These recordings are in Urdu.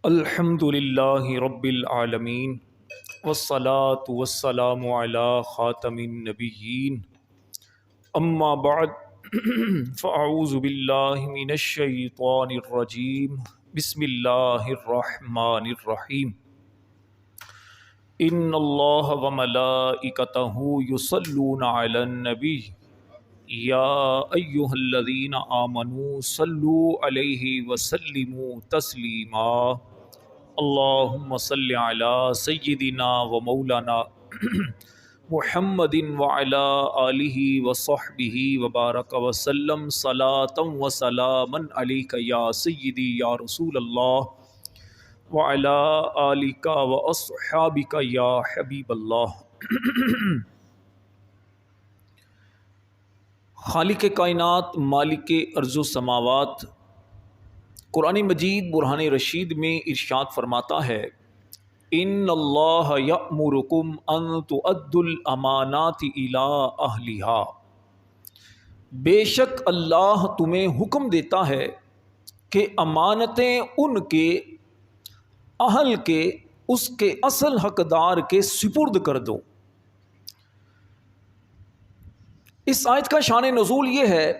الحمد للہ رب العالمین والصلاة والسلام علی خاتم النبیین اما بعد فاعوذ باللہ من الشیطان الرجیم بسم اللہ الرحمن الرحیم ان اللہ وملائکتہ یصلون علی النبی یا ایہا الذین آمنوا صلوا علیہ وسلموا تسلیما اللہم صل علی سیدنا و مولانا محمد وعلی آلہ وصحبہ وبارک وسلم صلاۃ و سلاما علیک یا سیدی یا رسول اللہ وعلی آلک و اصحابک یا حبیب اللہ۔ خالق کائنات مالک ارض و سماوات قرآن مجید برہان رشید میں ارشاد فرماتا ہے ان اللہ یأمرکم ان تؤدوا الامانات الی اہلہا، بے شک اللہ تمہیں حکم دیتا ہے کہ امانتیں ان کے اہل کے اس کے اصل حقدار کے سپرد کر دو۔ اس آیت کا شان نزول یہ ہے،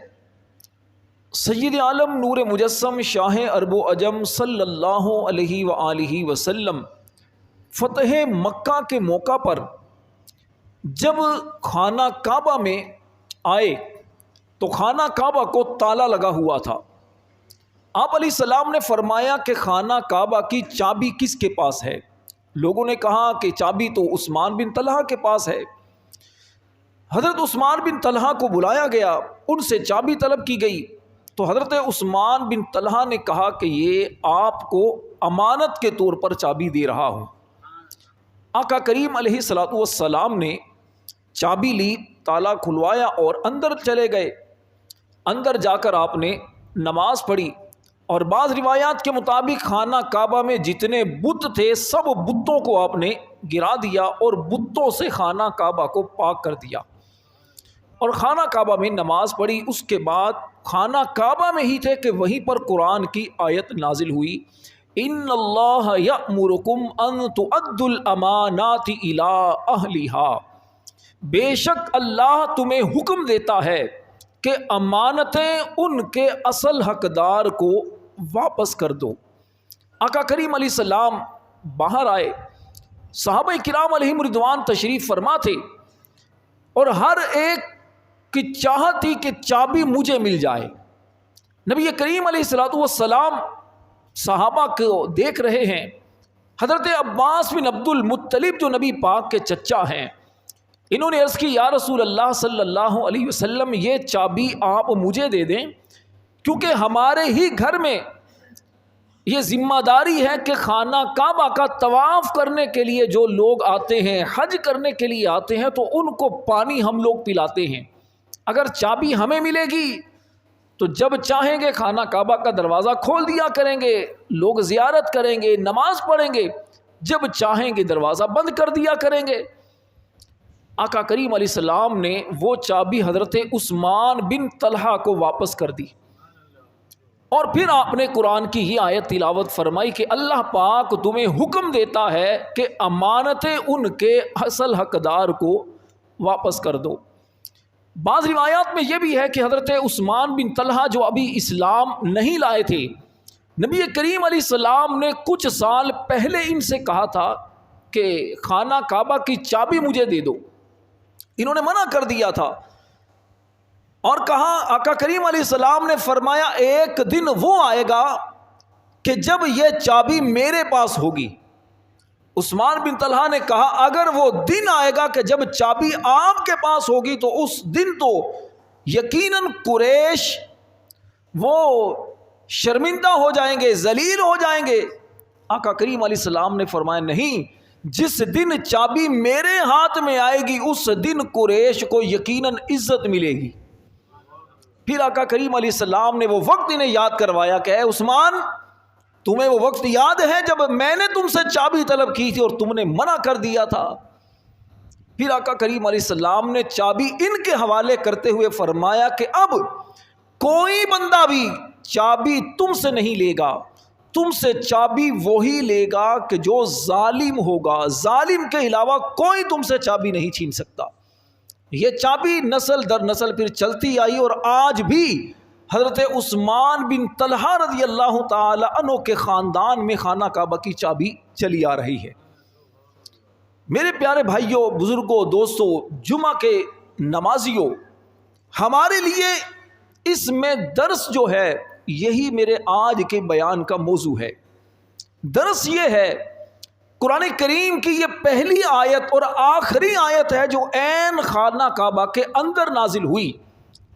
سید عالم نور مجسم شاہ عرب و عجم صلی اللہ علیہ وآلہ وسلم فتح مکہ کے موقع پر جب خانہ کعبہ میں آئے تو خانہ کعبہ کو تالا لگا ہوا تھا۔ آپ علیہ السلام نے فرمایا کہ خانہ کعبہ کی چابی کس کے پاس ہے؟ لوگوں نے کہا کہ چابی تو عثمان بن طلحہ کے پاس ہے۔ حضرت عثمان بن طلحہ کو بلایا گیا، ان سے چابی طلب کی گئی تو حضرت عثمان بن طلحہ نے کہا کہ یہ آپ کو امانت کے طور پر چابی دے رہا ہوں۔ آقا کریم علیہ الصلوۃ والسلام نے چابی لی، تالا کھلوایا اور اندر چلے گئے۔ اندر جا کر آپ نے نماز پڑھی اور بعض روایات کے مطابق خانہ کعبہ میں جتنے بت تھے سب بتوں کو آپ نے گرا دیا اور بتوں سے خانہ کعبہ کو پاک کر دیا اور خانہ کعبہ میں نماز پڑھی۔ اس کے بعد خانہ کعبہ میں ہی تھے کہ وہیں پر قرآن کی آیت نازل ہوئی ان اللہ یأمرکم ان تؤدوا الامانات الی اہلہا، بے شک اللہ تمہیں حکم دیتا ہے کہ امانتیں ان کے اصل حقدار کو واپس کر دو۔ آقا کریم علیہ السلام باہر آئے، صحابہ کرام علیہم رضوان تشریف فرما تھے اور ہر ایک کی چاہت تھی کہ چابی مجھے مل جائے۔ نبی کریم علیہ الصلوۃ والسلام صحابہ کو دیکھ رہے ہیں۔ حضرت عباس بن عبد المطلب جو نبی پاک کے چچا ہیں، انہوں نے عرض کی یا رسول اللہ صلی اللہ علیہ وسلم یہ چابی آپ مجھے دے دیں، کیونکہ ہمارے ہی گھر میں یہ ذمہ داری ہے کہ خانہ کعبہ کا طواف کرنے کے لیے جو لوگ آتے ہیں، حج کرنے کے لیے آتے ہیں تو ان کو پانی ہم لوگ پلاتے ہیں۔ اگر چابی ہمیں ملے گی تو جب چاہیں گے خانہ کعبہ کا دروازہ کھول دیا کریں گے، لوگ زیارت کریں گے، نماز پڑھیں گے، جب چاہیں گے دروازہ بند کر دیا کریں گے۔ آقا کریم علیہ السلام نے وہ چابی حضرت عثمان بن طلحہ کو واپس کر دی اور پھر آپ نے قرآن کی یہ آیت تلاوت فرمائی کہ اللہ پاک تمہیں حکم دیتا ہے کہ امانتیں ان کے اصل حقدار کو واپس کر دو۔ بعض روایات میں یہ بھی ہے کہ حضرت عثمان بن طلحہ جو ابھی اسلام نہیں لائے تھے، نبی کریم علیہ السلام نے کچھ سال پہلے ان سے کہا تھا کہ خانہ کعبہ کی چابی مجھے دے دو، انہوں نے منع کر دیا تھا اور کہا آقا کریم علیہ السلام نے فرمایا ایک دن وہ آئے گا کہ جب یہ چابی میرے پاس ہوگی۔ عثمان بن طلحہ نے کہا اگر وہ دن آئے گا کہ جب چابی آپ کے پاس ہوگی تو اس دن تو یقیناً قریش وہ شرمندہ ہو جائیں گے، ذلیل ہو جائیں گے۔ آقا کریم علیہ السلام نے فرمایا نہیں، جس دن چابی میرے ہاتھ میں آئے گی اس دن قریش کو یقیناً عزت ملے گی۔ پھر آقا کریم علیہ السلام نے وہ وقت انہیں یاد کروایا کہ اے عثمان، تمہیں وہ وقت یاد ہے جب میں نے تم سے چابی طلب کی تھی اور تم نے منع کر دیا تھا؟ پھر آقا کریم علیہ السلام نے چابی ان کے حوالے کرتے ہوئے فرمایا کہ اب کوئی بندہ بھی چابی تم سے نہیں لے گا، تم سے چابی وہی لے گا کہ جو ظالم ہوگا، ظالم کے علاوہ کوئی تم سے چابی نہیں چھین سکتا۔ یہ چابی نسل در نسل پھر چلتی آئی، اور آج بھی حضرت عثمان بن طلحہ رضی اللہ تعالی عنہ کے خاندان میں خانہ کعبہ کی چابی چلی آ رہی ہے۔ میرے پیارے بھائیوں، بزرگوں، دوستوں، جمعہ کے نمازیوں، ہمارے لیے اس میں درس جو ہے یہی میرے آج کے بیان کا موضوع ہے۔ درس یہ ہے، قرآن کریم کی یہ پہلی آیت اور آخری آیت ہے جو عین خانہ کعبہ کے اندر نازل ہوئی۔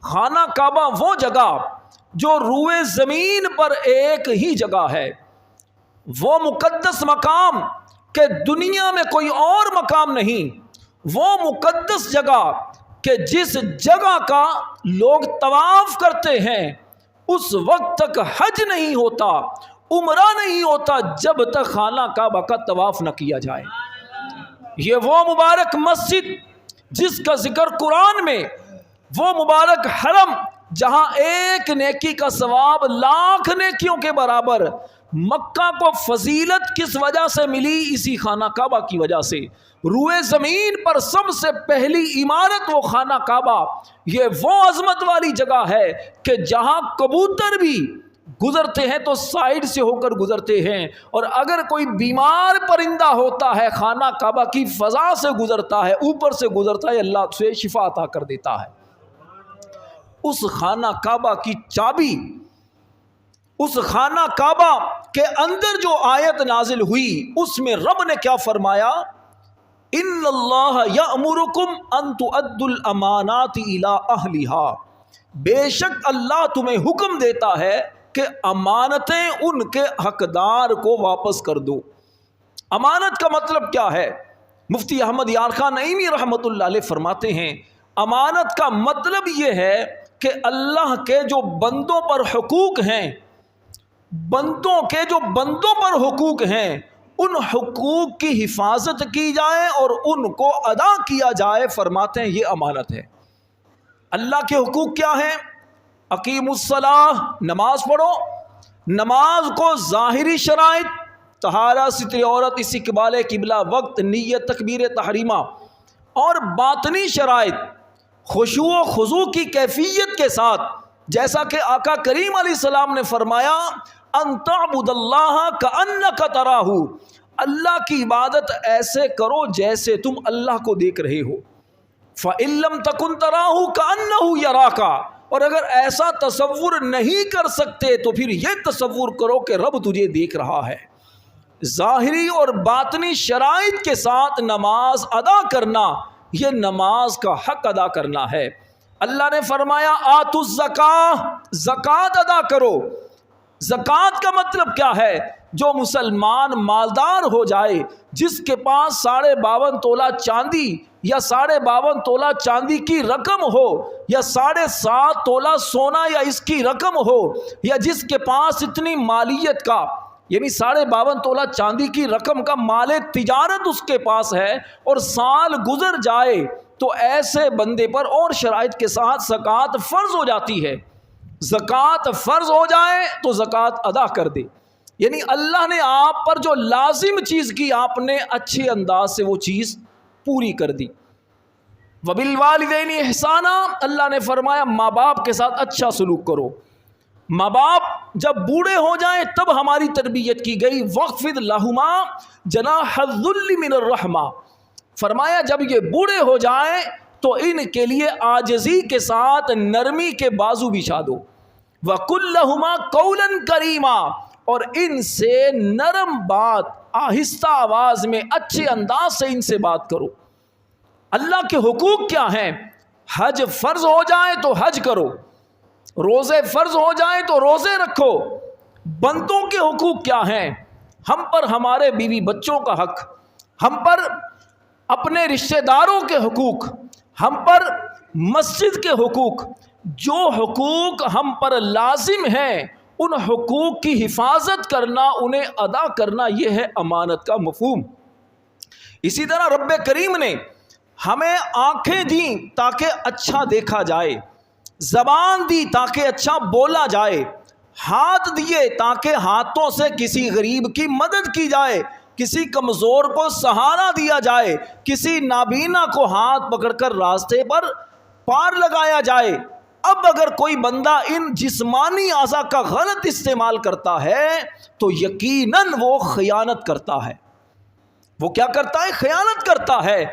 خانہ کعبہ وہ جگہ جو روئے زمین پر ایک ہی جگہ ہے، وہ مقدس مقام کہ دنیا میں کوئی اور مقام نہیں، وہ مقدس جگہ کہ جس جگہ کا لوگ طواف کرتے ہیں اس وقت تک حج نہیں ہوتا، عمرہ نہیں ہوتا جب تک خانہ کعبہ کا طواف نہ کیا جائے۔ یہ وہ مبارک مسجد جس کا ذکر قرآن میں، وہ مبارک حرم جہاں ایک نیکی کا ثواب لاکھ نیکیوں کے برابر۔ مکہ کو فضیلت کس وجہ سے ملی؟ اسی خانہ کعبہ کی وجہ سے۔ روئے زمین پر سب سے پہلی عمارت وہ خانہ کعبہ، یہ وہ عظمت والی جگہ ہے کہ جہاں کبوتر بھی گزرتے ہیں تو سائیڈ سے ہو کر گزرتے ہیں، اور اگر کوئی بیمار پرندہ ہوتا ہے خانہ کعبہ کی فضا سے گزرتا ہے، اوپر سے گزرتا ہے، اللہ سے شفا عطا کر دیتا ہے۔ اس خانہ کعبہ کی چابی، اس خانہ کعبہ کے اندر جو آیت نازل ہوئی اس میں رب نے کیا فرمایا؟ ان اللہ یأمرکم ان تؤدوا الامانات الی اہلہا، بے شک اللہ تمہیں حکم دیتا ہے کہ امانتیں ان کے حقدار کو واپس کر دو۔ امانت کا مطلب کیا ہے؟ مفتی احمد یار خان نعیمی رحمۃ اللہ علیہ فرماتے ہیں، امانت کا مطلب یہ ہے کہ اللہ کے جو بندوں پر حقوق ہیں، بندوں کے جو بندوں پر حقوق ہیں، ان حقوق کی حفاظت کی جائے اور ان کو ادا کیا جائے۔ فرماتے ہیں یہ امانت ہے۔ اللہ کے حقوق کیا ہیں؟ اقیم الصلاۃ، نماز پڑھو۔ نماز کو ظاہری شرائط، طہارت، ستر عورت، استقبال قبلہ، وقت، نیت، تکبیر تحریمہ، اور باطنی شرائط خشوع و خضوع کی کیفیت کے ساتھ، جیسا کہ آقا کریم علیہ السلام نے فرمایا ان تعبد اللہ کأنک تراہ، اللہ کی عبادت ایسے کرو جیسے تم اللہ کو دیکھ رہے ہو۔ فإن لم تکن تراہ کأنہ یراک، اور اگر ایسا تصور نہیں کر سکتے تو پھر یہ تصور کرو کہ رب تجھے دیکھ رہا ہے۔ ظاہری اور باطنی شرائط کے ساتھ نماز ادا کرنا، یہ نماز کا حق ادا کرنا ہے۔ اللہ نے فرمایا آتوا الزکاۃ، زکوٰۃ ادا کرو۔ زکوٰۃ کا مطلب کیا ہے؟ جو مسلمان مالدار ہو جائے، جس کے پاس 52.5 تولہ چاندی یا 52.5 تولہ چاندی کی رقم ہو، یا 7.5 تولہ سونا یا اس کی رقم ہو، یا جس کے پاس اتنی مالیت کا، یعنی 52.5 تولہ چاندی کی رقم کا مال تجارت اس کے پاس ہے، اور سال گزر جائے تو ایسے بندے پر اور شرائط کے ساتھ زکوٰۃ فرض ہو جاتی ہے۔ زکوٰۃ فرض ہو جائے تو زکوٰۃ ادا کر دے، یعنی اللہ نے آپ پر جو لازم چیز کی، آپ نے اچھے انداز سے وہ چیز پوری کر دی۔ وبالوالدین احسانا، اللہ نے فرمایا ماں باپ کے ساتھ اچھا سلوک کرو۔ ماں باپ جب بوڑھے ہو جائیں تب ہماری تربیت کی گئی، وَاخْفِضْ لَهُمَا جَنَاحَ الذُّلِّ مِنَ الرَّحْمَةِ، فرمایا جب یہ بوڑھے ہو جائیں تو ان کے لیے عاجزی کے ساتھ نرمی کے بازو بچھا دو۔ وَقُلْ لَهُمَا قَوْلًا كَرِيمًا، اور ان سے نرم بات، آہستہ آواز میں، اچھے انداز سے ان سے بات کرو۔ اللہ کے حقوق کیا ہیں؟ حج فرض ہو جائے تو حج کرو، روزے فرض ہو جائیں تو روزے رکھو۔ بندوں کے حقوق کیا ہیں؟ ہم پر ہمارے بیوی بچوں کا حق، ہم پر اپنے رشتہ داروں کے حقوق، ہم پر مسجد کے حقوق، جو حقوق ہم پر لازم ہیں ان حقوق کی حفاظت کرنا، انہیں ادا کرنا، یہ ہے امانت کا مفہوم۔ اسی طرح رب کریم نے ہمیں آنکھیں دیں تاکہ اچھا دیکھا جائے، زبان دی تاکہ اچھا بولا جائے، ہاتھ دیے تاکہ ہاتھوں سے کسی غریب کی مدد کی جائے، کسی کمزور کو سہارا دیا جائے، کسی نابینا کو ہاتھ پکڑ کر راستے پر پار لگایا جائے۔ اب اگر کوئی بندہ ان جسمانی اعضاء کا غلط استعمال کرتا ہے تو یقیناً وہ خیانت کرتا ہے۔ وہ کیا کرتا ہے؟ خیانت کرتا ہے۔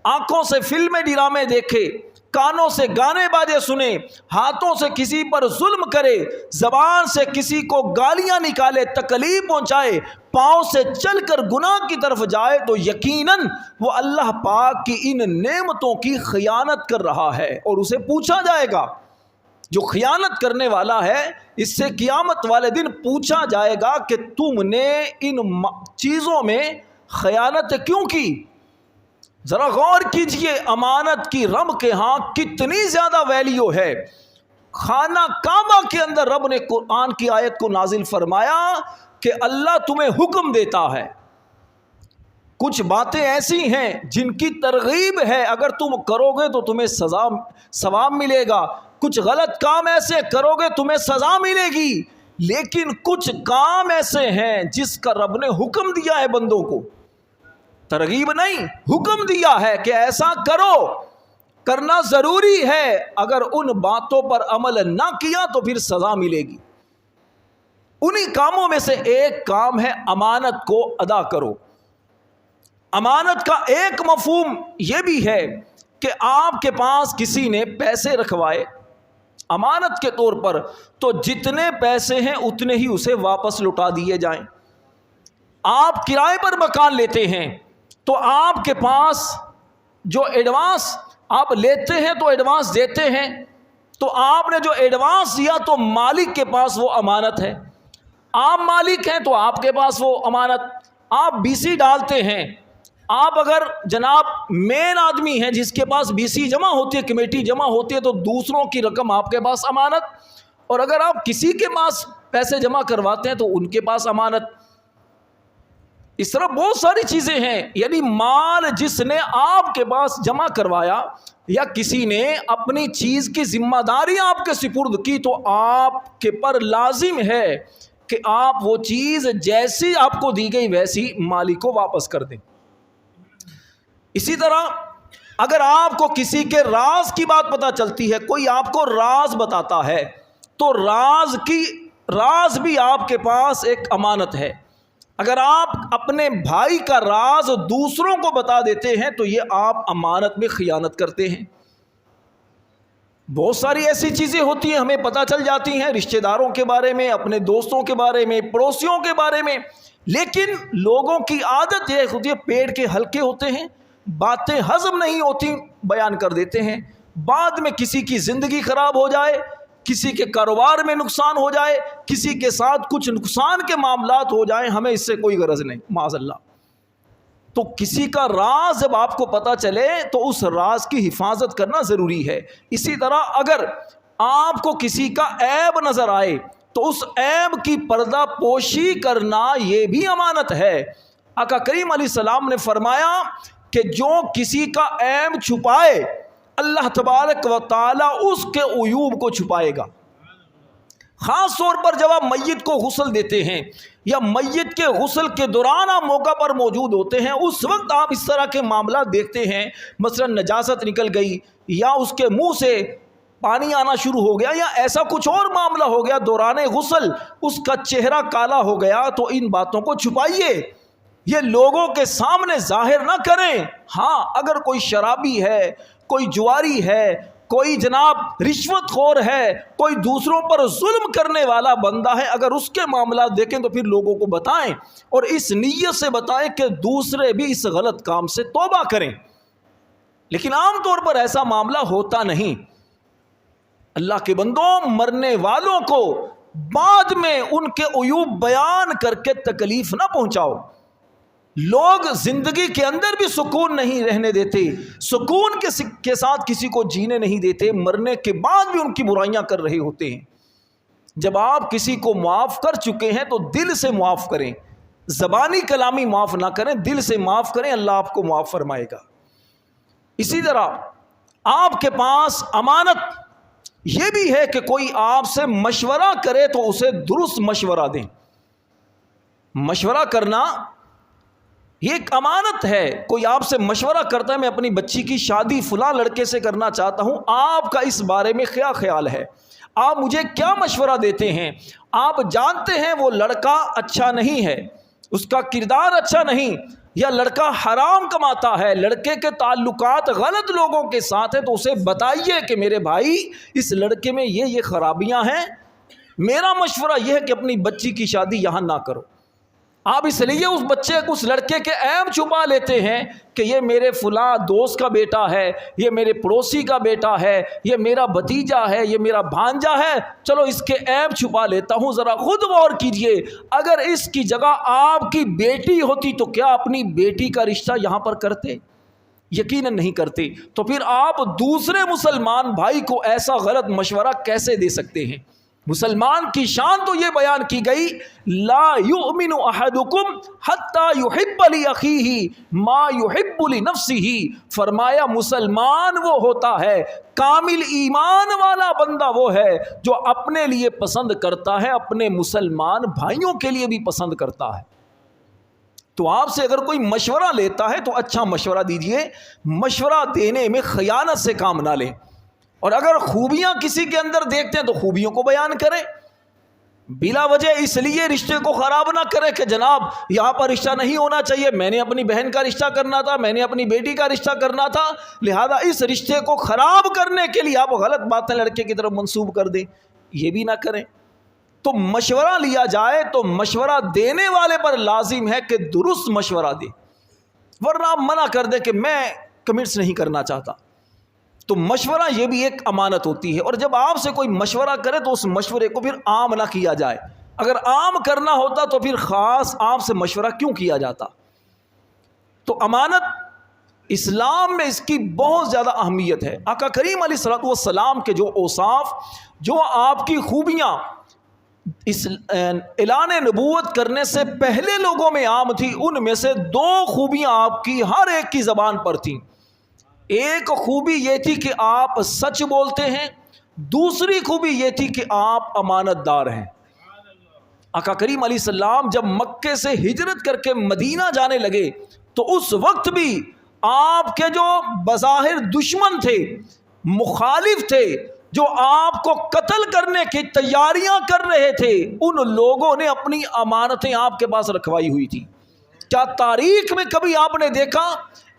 آنکھوں سے فلمیں ڈرامے دیکھے، کانوں سے گانے باجے سنے، ہاتھوں سے کسی پر ظلم کرے، زبان سے کسی کو گالیاں نکالے، تکلیف پہنچائے، پاؤں سے چل کر گناہ کی طرف جائے تو یقیناً وہ اللہ پاک کی ان نعمتوں کی خیانت کر رہا ہے اور اسے پوچھا جائے گا۔ جو خیانت کرنے والا ہے اس سے قیامت والے دن پوچھا جائے گا کہ تم نے ان چیزوں میں خیانت کیوں کی؟ ذرا غور کیجئے، امانت کی رب کے ہاں کتنی زیادہ ویلیو ہے۔ خانہ کعبہ کے اندر رب نے قرآن کی آیت کو نازل فرمایا کہ اللہ تمہیں حکم دیتا ہے، کچھ باتیں ایسی ہیں جن کی ترغیب ہے، اگر تم کرو گے تو تمہیں ثواب ملے گا، کچھ غلط کام ایسے کرو گے تمہیں سزا ملے گی، لیکن کچھ کام ایسے ہیں جس کا رب نے حکم دیا ہے بندوں کو، ترغیب نہیں، حکم دیا ہے کہ ایسا کرو، کرنا ضروری ہے، اگر ان باتوں پر عمل نہ کیا تو پھر سزا ملے گی۔ انہی کاموں میں سے ایک کام ہے امانت کو ادا کرو۔ امانت کا ایک مفہوم یہ بھی ہے کہ آپ کے پاس کسی نے پیسے رکھوائے امانت کے طور پر، تو جتنے پیسے ہیں اتنے ہی اسے واپس لوٹا دیے جائیں۔ آپ کرائے پر مکان لیتے ہیں تو آپ کے پاس جو ایڈوانس آپ لیتے ہیں تو ایڈوانس دیتے ہیں، تو آپ نے جو ایڈوانس دیا تو مالک کے پاس وہ امانت ہے، آپ مالک ہیں تو آپ کے پاس وہ امانت۔ آپ بی سی ڈالتے ہیں، آپ اگر جناب مین آدمی ہیں جس کے پاس بی سی جمع ہوتی ہے، کمیٹی جمع ہوتی ہے، تو دوسروں کی رقم آپ کے پاس امانت، اور اگر آپ کسی کے پاس پیسے جمع کرواتے ہیں تو ان کے پاس امانت۔ اس طرح بہت ساری چیزیں ہیں، یعنی مال جس نے آپ کے پاس جمع کروایا یا کسی نے اپنی چیز کی ذمہ داری آپ کے سپرد کی تو آپ کے پر لازم ہے کہ آپ وہ چیز جیسی آپ کو دی گئی ویسی مالک کو واپس کر دیں۔ اسی طرح اگر آپ کو کسی کے راز کی بات پتہ چلتی ہے، کوئی آپ کو راز بتاتا ہے تو راز بھی آپ کے پاس ایک امانت ہے۔ اگر آپ اپنے بھائی کا راز دوسروں کو بتا دیتے ہیں تو یہ آپ امانت میں خیانت کرتے ہیں۔ بہت ساری ایسی چیزیں ہوتی ہیں ہمیں پتہ چل جاتی ہیں، رشتہ داروں کے بارے میں، اپنے دوستوں کے بارے میں، پڑوسیوں کے بارے میں، لیکن لوگوں کی عادت یہ ہوتی ہے، پیٹ کے ہلکے ہوتے ہیں، باتیں ہضم نہیں ہوتی بیان کر دیتے ہیں، بعد میں کسی کی زندگی خراب ہو جائے، کسی کے کاروبار میں نقصان ہو جائے، کسی کے ساتھ کچھ نقصان کے معاملات ہو جائیں، ہمیں اس سے کوئی غرض نہیں، معاذ اللہ۔ تو کسی کا راز جب آپ کو پتہ چلے تو اس راز کی حفاظت کرنا ضروری ہے۔ اسی طرح اگر آپ کو کسی کا عیب نظر آئے تو اس عیب کی پردہ پوشی کرنا یہ بھی امانت ہے۔ آقا کریم علیہ السلام نے فرمایا کہ جو کسی کا عیب چھپائے اللہ تبارک و تعالی اس کے عیوب کو چھپائے گا۔ خاص طور پر جب آپ میت کو غسل دیتے ہیں یا میت کے غسل کے دوران آپ موقع پر موجود ہوتے ہیں، اس وقت آپ اس طرح کے معاملات دیکھتے ہیں، مثلا نجاست نکل گئی یا اس کے منہ سے پانی آنا شروع ہو گیا یا ایسا کچھ اور معاملہ ہو گیا دوران غسل، اس کا چہرہ کالا ہو گیا، تو ان باتوں کو چھپائیے، یہ لوگوں کے سامنے ظاہر نہ کریں۔ ہاں اگر کوئی شرابی ہے، کوئی جواری ہے، کوئی جناب رشوت خور ہے، کوئی دوسروں پر ظلم کرنے والا بندہ ہے، اگر اس کے معاملات دیکھیں تو پھر لوگوں کو بتائیں اور اس نیت سے بتائیں کہ دوسرے بھی اس غلط کام سے توبہ کریں۔ لیکن عام طور پر ایسا معاملہ ہوتا نہیں۔ اللہ کے بندوں، مرنے والوں کو بعد میں ان کے عیوب بیان کر کے تکلیف نہ پہنچاؤ۔ لوگ زندگی کے اندر بھی سکون نہیں رہنے دیتے، سکون کے ساتھ کسی کو جینے نہیں دیتے، مرنے کے بعد بھی ان کی برائیاں کر رہے ہوتے ہیں۔ جب آپ کسی کو معاف کر چکے ہیں تو دل سے معاف کریں، زبانی کلامی معاف نہ کریں، دل سے معاف کریں، اللہ آپ کو معاف فرمائے گا۔ اسی طرح آپ کے پاس امانت یہ بھی ہے کہ کوئی آپ سے مشورہ کرے تو اسے درست مشورہ دیں. مشورہ کرنا یہ ایک امانت ہے. کوئی آپ سے مشورہ کرتا ہے میں اپنی بچی کی شادی فلاں لڑکے سے کرنا چاہتا ہوں, آپ کا اس بارے میں کیا خیال ہے؟ آپ مجھے کیا مشورہ دیتے ہیں؟ آپ جانتے ہیں وہ لڑکا اچھا نہیں ہے, اس کا کردار اچھا نہیں, یا لڑکا حرام کماتا ہے, لڑکے کے تعلقات غلط لوگوں کے ساتھ ہیں, تو اسے بتائیے کہ میرے بھائی اس لڑکے میں یہ خرابیاں ہیں, میرا مشورہ یہ ہے کہ اپنی بچی کی شادی یہاں نہ کرو. آپ اس لیے اس بچے کو, اس لڑکے کے عیب چھپا لیتے ہیں کہ یہ میرے فلاں دوست کا بیٹا ہے, یہ میرے پڑوسی کا بیٹا ہے, یہ میرا بھتیجا ہے, یہ میرا بھانجا ہے, چلو اس کے عیب چھپا لیتا ہوں. ذرا خود غور کیجئے, اگر اس کی جگہ آپ کی بیٹی ہوتی تو کیا اپنی بیٹی کا رشتہ یہاں پر کرتے؟ یقیناً نہیں کرتے. تو پھر آپ دوسرے مسلمان بھائی کو ایسا غلط مشورہ کیسے دے سکتے ہیں؟ مسلمان کی شان تو یہ بیان کی گئی, لا یؤمن احدکم حتی یحب لاخیہ ما یحب لنفسہ. فرمایا مسلمان وہ ہوتا ہے, کامل ایمان والا بندہ وہ ہے جو اپنے لیے پسند کرتا ہے, اپنے مسلمان بھائیوں کے لیے بھی پسند کرتا ہے. تو آپ سے اگر کوئی مشورہ لیتا ہے تو اچھا مشورہ دیجئے, مشورہ دینے میں خیانت سے کام نہ لیں, اور اگر خوبیاں کسی کے اندر دیکھتے ہیں تو خوبیوں کو بیان کریں. بلا وجہ اس لیے رشتے کو خراب نہ کریں کہ جناب یہاں پر رشتہ نہیں ہونا چاہیے, میں نے اپنی بہن کا رشتہ کرنا تھا, میں نے اپنی بیٹی کا رشتہ کرنا تھا, لہذا اس رشتے کو خراب کرنے کے لیے آپ غلط باتیں لڑکے کی طرف منسوب کر دیں. یہ بھی نہ کریں. تو مشورہ لیا جائے تو مشورہ دینے والے پر لازم ہے کہ درست مشورہ دے, ورنہ آپ منع کر دیں کہ میں کمنٹس نہیں کرنا چاہتا. تو مشورہ یہ بھی ایک امانت ہوتی ہے, اور جب آپ سے کوئی مشورہ کرے تو اس مشورے کو پھر عام نہ کیا جائے. اگر عام کرنا ہوتا تو پھر خاص آپ سے مشورہ کیوں کیا جاتا؟ تو امانت اسلام میں اس کی بہت زیادہ اہمیت ہے. آقا کریم علیہ الصلوۃ والسلام کے جو اوصاف, جو آپ کی خوبیاں اس اعلان نبوت کرنے سے پہلے لوگوں میں عام تھی, ان میں سے 2 خوبیاں آپ کی ہر ایک کی زبان پر تھیں. ایک خوبی یہ تھی کہ آپ سچ بولتے ہیں, دوسری خوبی یہ تھی کہ آپ امانت دار ہیں. آقا کریم علیہ السلام جب مکے سے ہجرت کر کے مدینہ جانے لگے تو اس وقت بھی آپ کے جو بظاہر دشمن تھے, مخالف تھے, جو آپ کو قتل کرنے کی تیاریاں کر رہے تھے, ان لوگوں نے اپنی امانتیں آپ کے پاس رکھوائی ہوئی تھی. کیا تاریخ میں کبھی آپ نے دیکھا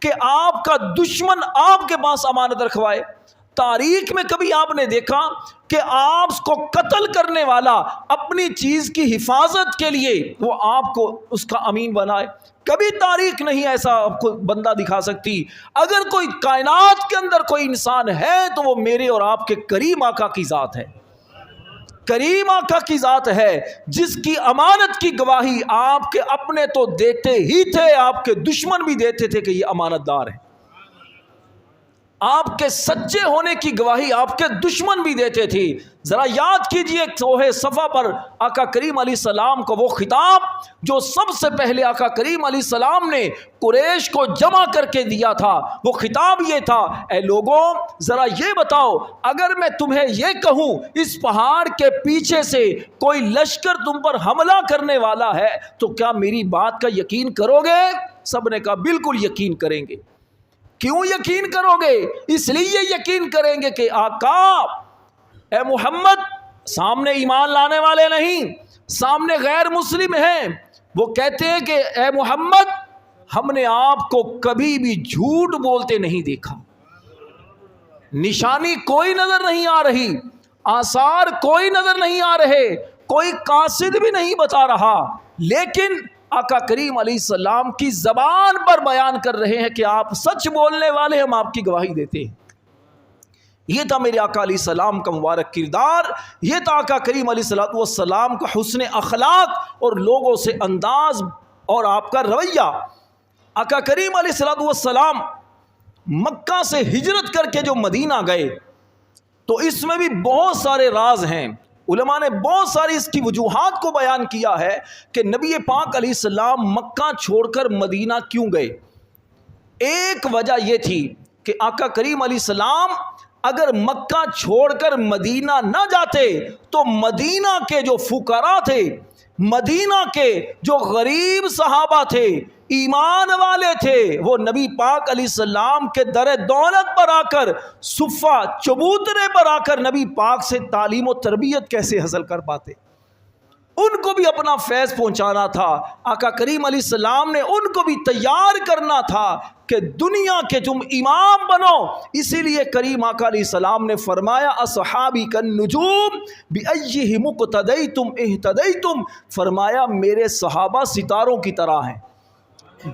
کہ آپ کا دشمن آپ کے پاس امانت رکھوائے؟ تاریخ میں کبھی آپ نے دیکھا کہ آپ کو قتل کرنے والا اپنی چیز کی حفاظت کے لیے وہ آپ کو اس کا امین بنائے؟ کبھی تاریخ نہیں ایسا آپ کو بندہ دکھا سکتی. اگر کوئی کائنات کے اندر کوئی انسان ہے تو وہ میرے اور آپ کے کریم آقا کی ذات ہے. کریم آقا کی ذات ہے جس کی امانت کی گواہی آپ کے اپنے تو دیتے ہی تھے, آپ کے دشمن بھی دیتے تھے کہ یہ امانت دار ہے. آپ کے سچے ہونے کی گواہی آپ کے دشمن بھی دیتے تھے. ذرا یاد کیجئے کوہ صفا پر آقا کریم علیہ السلام کو وہ خطاب جو سب سے پہلے آقا کریم علیہ السلام نے قریش کو جمع کر کے دیا تھا. وہ خطاب یہ تھا, اے لوگوں ذرا یہ بتاؤ, اگر میں تمہیں یہ کہوں اس پہاڑ کے پیچھے سے کوئی لشکر تم پر حملہ کرنے والا ہے تو کیا میری بات کا یقین کرو گے؟ سب نے کہا بالکل یقین کریں گے. کیوں یقین کرو گے؟ اس لیے یقین کریں گے کہ آقا اے محمد سامنے ایمان لانے والے نہیں, سامنے غیر مسلم ہیں, وہ کہتے ہیں کہ اے محمد ہم نے آپ کو کبھی بھی جھوٹ بولتے نہیں دیکھا, نشانی کوئی نظر نہیں آ رہی, آثار کوئی نظر نہیں آ رہے, کوئی قاصد بھی نہیں بتا رہا, لیکن آقا کریم علیہ السلام کی زبان پر بیان کر رہے ہیں کہ آپ سچ بولنے والے, ہم آپ کی گواہی دیتے ہیں. یہ تھا میرے آقا علیہ السلام کا مبارک کردار, یہ تھا آقا کریم علیہ السلام کا حسن اخلاق اور لوگوں سے انداز اور آپ کا رویہ. آقا کریم علیہ السلام مکہ سے ہجرت کر کے جو مدینہ گئے تو اس میں بھی بہت سارے راز ہیں. علماء نے بہت ساری اس کی وجوہات کو بیان کیا ہے کہ نبی پاک علیہ السلام مکہ چھوڑ کر مدینہ کیوں گئے. ایک وجہ یہ تھی کہ آقا کریم علیہ السلام اگر مکہ چھوڑ کر مدینہ نہ جاتے تو مدینہ کے جو فقراء تھے، مدینہ کے جو غریب صحابہ تھے، ایمان والے تھے، وہ نبی پاک علیہ السلام کے در دولت پر آ کر، صفہ چبوترے پر آ کر نبی پاک سے تعلیم و تربیت کیسے حاصل کر پاتے؟ ان کو بھی اپنا فیض پہنچانا تھا۔ آقا کریم علیہ السلام نے ان کو بھی تیار کرنا تھا کہ دنیا کے تم امام بنو۔ اسی لیے کریم آقا علیہ السلام نے فرمایا اصحابی کالنجوم بأیہم اقتدیتم اہتدیتم، فرمایا میرے صحابہ ستاروں کی طرح ہیں،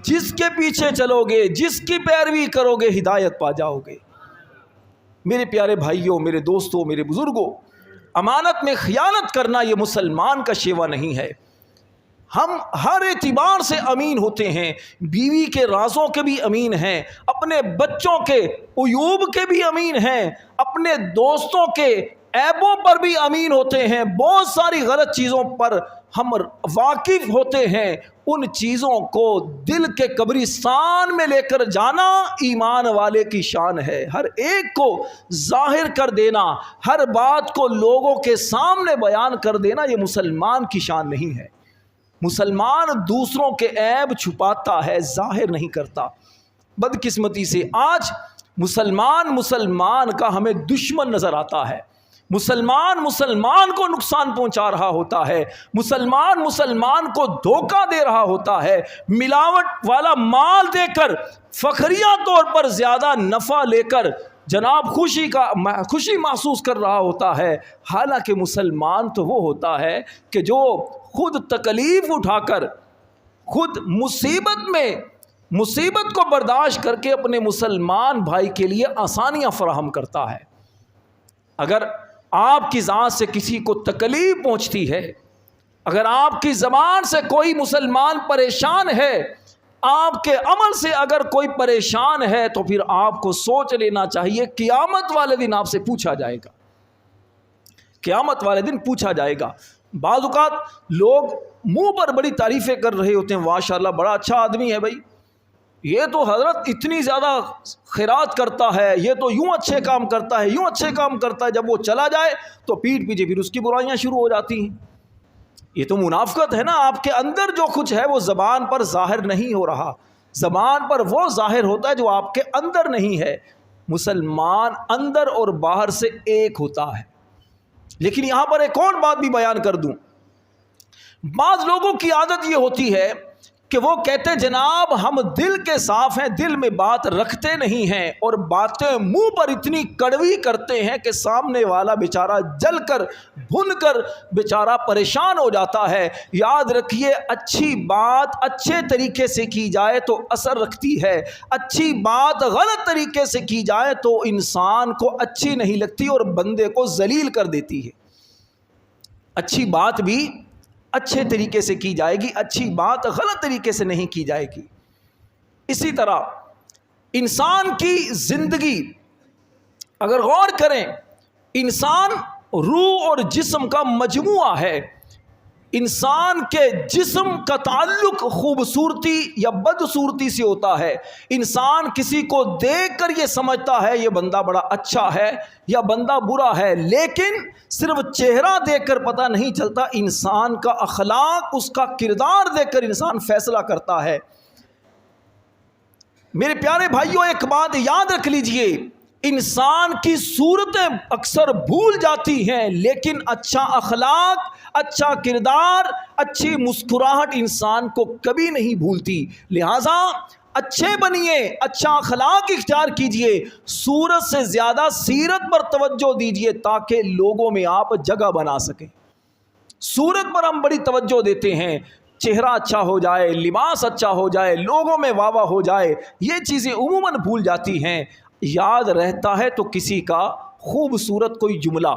جس کے پیچھے چلو گے، جس کی پیروی کرو گے، ہدایت پا جاؤ گے۔ میرے پیارے بھائیوں، میرے دوستوں، میرے بزرگوں، امانت میں خیانت کرنا یہ مسلمان کا شیوا نہیں ہے۔ ہم ہر اعتبار سے امین ہوتے ہیں، بیوی کے رازوں کے بھی امین ہیں، اپنے بچوں کے عیوب کے بھی امین ہیں، اپنے دوستوں کے عیبوں پر بھی امین ہوتے ہیں، بہت ساری غلط چیزوں پر ہم واقف ہوتے ہیں۔ ان چیزوں کو دل کے قبرستان میں لے کر جانا ایمان والے کی شان ہے۔ ہر ایک کو ظاہر کر دینا، ہر بات کو لوگوں کے سامنے بیان کر دینا، یہ مسلمان کی شان نہیں ہے۔ مسلمان دوسروں کے عیب چھپاتا ہے، ظاہر نہیں کرتا۔ بدقسمتی سے آج مسلمان کا ہمیں دشمن نظر آتا ہے۔ مسلمان کو نقصان پہنچا رہا ہوتا ہے، مسلمان کو دھوکہ دے رہا ہوتا ہے، ملاوٹ والا مال دے کر فخریہ طور پر زیادہ نفع لے کر جناب خوشی محسوس کر رہا ہوتا ہے۔ حالانکہ مسلمان تو وہ ہوتا ہے کہ جو خود تکلیف اٹھا کر، خود مصیبت کو برداشت کر کے اپنے مسلمان بھائی کے لیے آسانیاں فراہم کرتا ہے۔ اگر آپ کی ذات سے کسی کو تکلیف پہنچتی ہے، اگر آپ کی زبان سے کوئی مسلمان پریشان ہے، آپ کے عمل سے اگر کوئی پریشان ہے، تو پھر آپ کو سوچ لینا چاہیے قیامت والے دن آپ سے پوچھا جائے گا، قیامت والے دن پوچھا جائے گا۔ بعض اوقات لوگ منہ پر بڑی تعریفیں کر رہے ہوتے ہیں، ماشاءاللہ بڑا اچھا آدمی ہے بھائی، یہ تو حضرت اتنی زیادہ خیرات کرتا ہے، یہ تو یوں اچھے کام کرتا ہے، یوں اچھے کام کرتا ہے۔ جب وہ چلا جائے تو پیٹھ پیچھے پھر اس کی برائیاں شروع ہو جاتی ہیں۔ یہ تو منافقت ہے نا، آپ کے اندر جو کچھ ہے وہ زبان پر ظاہر نہیں ہو رہا، زبان پر وہ ظاہر ہوتا ہے جو آپ کے اندر نہیں ہے۔ مسلمان اندر اور باہر سے ایک ہوتا ہے۔ لیکن یہاں پر ایک اور بات بھی بیان کر دوں، بعض لوگوں کی عادت یہ ہوتی ہے کہ وہ کہتے جناب ہم دل کے صاف ہیں، دل میں بات رکھتے نہیں ہیں، اور باتیں منہ پر اتنی کڑوی کرتے ہیں کہ سامنے والا بیچارہ جل کر بھن کر بیچارہ پریشان ہو جاتا ہے۔ یاد رکھیے، اچھی بات اچھے طریقے سے کی جائے تو اثر رکھتی ہے، اچھی بات غلط طریقے سے کی جائے تو انسان کو اچھی نہیں لگتی اور بندے کو ذلیل کر دیتی ہے۔ اچھی بات بھی اچھے طریقے سے کی جائے گی، اچھی بات غلط طریقے سے نہیں کی جائے گی۔ اسی طرح انسان کی زندگی اگر غور کریں، انسان روح اور جسم کا مجموعہ ہے۔ انسان کے جسم کا تعلق خوبصورتی یا بدصورتی سے ہوتا ہے۔ انسان کسی کو دیکھ کر یہ سمجھتا ہے یہ بندہ بڑا اچھا ہے یا بندہ برا ہے، لیکن صرف چہرہ دیکھ کر پتہ نہیں چلتا، انسان کا اخلاق، اس کا کردار دیکھ کر انسان فیصلہ کرتا ہے۔ میرے پیارے بھائیوں، ایک بات یاد رکھ لیجئے، انسان کی صورتیں اکثر بھول جاتی ہیں، لیکن اچھا اخلاق، اچھا کردار، اچھی مسکراہٹ انسان کو کبھی نہیں بھولتی۔ لہٰذا اچھے بنیے، اچھا اخلاق اختیار کیجئے، صورت سے زیادہ سیرت پر توجہ دیجئے تاکہ لوگوں میں آپ جگہ بنا سکیں۔ صورت پر ہم بڑی توجہ دیتے ہیں، چہرہ اچھا ہو جائے، لباس اچھا ہو جائے، لوگوں میں واہ واہ ہو جائے، یہ چیزیں عموماً بھول جاتی ہیں۔ یاد رہتا ہے تو کسی کا خوبصورت کوئی جملہ،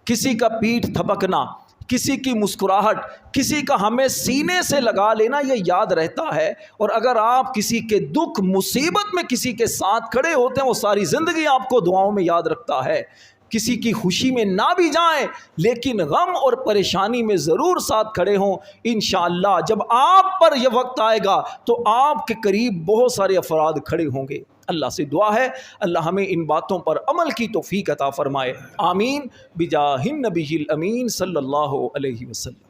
کسی کا پیٹھ تھپکنا، کسی کی مسکراہٹ، کسی کا ہمیں سینے سے لگا لینا، یہ یاد رہتا ہے۔ اور اگر آپ کسی کے دکھ مصیبت میں کسی کے ساتھ کھڑے ہوتے ہیں، وہ ساری زندگی آپ کو دعاؤں میں یاد رکھتا ہے۔ کسی کی خوشی میں نہ بھی جائیں لیکن غم اور پریشانی میں ضرور ساتھ کھڑے ہوں. انشاءاللہ جب آپ پر یہ وقت آئے گا تو آپ کے قریب بہت سارے افراد کھڑے ہوں گے. اللہ سے دعا ہے اللہ ہمیں ان باتوں پر عمل کی توفیق عطا فرمائے. آمین بجاہ النبی الامین صلی اللہ علیہ وسلم.